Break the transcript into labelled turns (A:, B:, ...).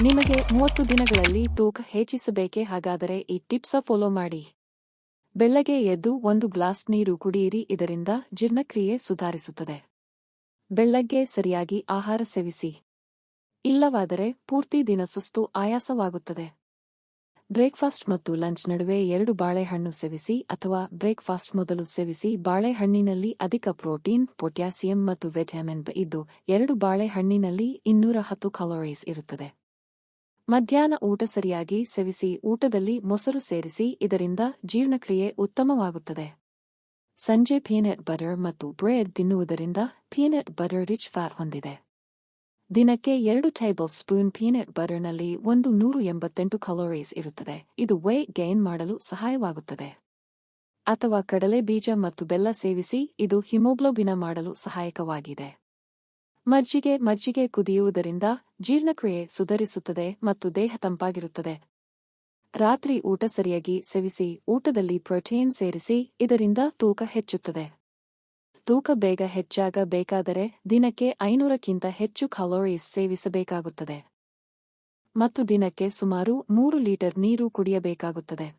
A: ನಿಮಗೆ 30 ದಿನಗಳಲ್ಲಿ ತೂಕ ಹೆಚ್ಚಿಸಬೇಕೇ? ಹಾಗಾದರೆ ಈ ಟಿಪ್ಸ್ ಫಾಲೋ ಮಾಡಿ. ಬೆಳ್ಳಗೆ ಎದ್ದು 1 ಗ್ಲಾಸ್ ನೀರು ಕುಡಿಯಿರಿ, ಇದರಿಂದ ಜೀರ್ಣಕ್ರಿಯೆ ಸುಧಾರಿಸುತ್ತದೆ. ಬೆಳ್ಳಗ್ಗೆ ಸರಿಯಾಗಿ ಆಹಾರ ಸೇವಿಸಿ. ಇಲ್ಲವಾದರೆ ಪೂರ್ತಿ ದಿನ ಸುಸ್ತು ಆಯಾಸವಾಗುತ್ತದೆ. ಬ್ರೇಕ್ಫಾಸ್ಟ್ ಮತ್ತು ಲಂಚ್ ನಡುವೆ 2 ಬಾಳೆಹಣ್ಣು ಸೇವಿಸಿ ಅಥವಾ ಬ್ರೇಕ್ಫಾಸ್ಟ್ ಮೊದಲು ಸೇವಿಸಿ. ಬಾಳೆಹಣ್ಣಿನಲ್ಲಿ ಅಧಿಕ ಪ್ರೋಟೀನ್, ಪೊಟ್ಯಾಸಿಯಂ ಮತ್ತು ವಿಟಮಿನ್ ಬಿ ಇದ್ದು 2 ಬಾಳೆಹಣ್ಣಿನಲ್ಲಿ 210 ಕ್ಯಾಲೋರೀಸ್ ಇರುತ್ತದೆ. ಮಧ್ಯಾಹ್ನ ಊಟ ಸರಿಯಾಗಿ ಸೇವಿಸಿ. ಊಟದಲ್ಲಿ ಮೊಸರು ಸೇರಿಸಿ, ಇದರಿಂದ ಜೀರ್ಣಕ್ರಿಯೆ ಉತ್ತಮವಾಗುತ್ತದೆ. ಸಂಜೆ ಪೀನಟ್ ಬಟರ್ ಮತ್ತು ಬ್ರೆಡ್ ತಿನ್ನುವುದರಿಂದ ಪೀನಟ್ ಬಟರ್ ರಿಚ್ ಫ್ಯಾಟ್ ಹೊಂದಿದೆ. ದಿನಕ್ಕೆ 2 ಟೇಬಲ್ ಸ್ಪೂನ್ ಪೀನಟ್ ಬಟರ್ನಲ್ಲಿ 188 ಕ್ಯಾಲೋರೀಸ್ ಇರುತ್ತದೆ. ಇದು ವೇಟ್ ಗೇನ್ ಮಾಡಲು ಸಹಾಯವಾಗುತ್ತದೆ. ಅಥವಾ ಕಡಲೆ ಬೀಜ ಮತ್ತು ಬೆಲ್ಲ ಸೇವಿಸಿ, ಇದು ಹಿಮೋಗ್ಲೋಬಿನ್ ಮಾಡಲು ಸಹಾಯಕವಾಗಿದೆ. ಮಜ್ಜಿಗೆ ಕುದಿಯುವುದರಿಂದ ಜೀರ್ಣಕ್ರಿಯೆ ಸುಧಾರಿಸುತ್ತದೆ ಮತ್ತು ದೇಹ ತಂಪಾಗಿರುತ್ತದೆ. ರಾತ್ರಿ ಊಟ ಸರಿಯಾಗಿ ಸೇವಿಸಿ. ಊಟದಲ್ಲಿ ಪ್ರೋಟೀನ್ ಸೇರಿಸಿ, ಇದರಿಂದ ತೂಕ ಹೆಚ್ಚುತ್ತದೆ. ತೂಕ ಬೇಗ ಹೆಚ್ಚಾಗಬೇಕಾದರೆ ದಿನಕ್ಕೆ 500ಕ್ಕಿಂತ ಹೆಚ್ಚು ಕ್ಯಾಲೋರೀಸ್ ಸೇವಿಸಬೇಕಾಗುತ್ತದೆ ಮತ್ತು ದಿನಕ್ಕೆ ಸುಮಾರು 3 ಲೀಟರ್ ನೀರು ಕುಡಿಯಬೇಕಾಗುತ್ತದೆ.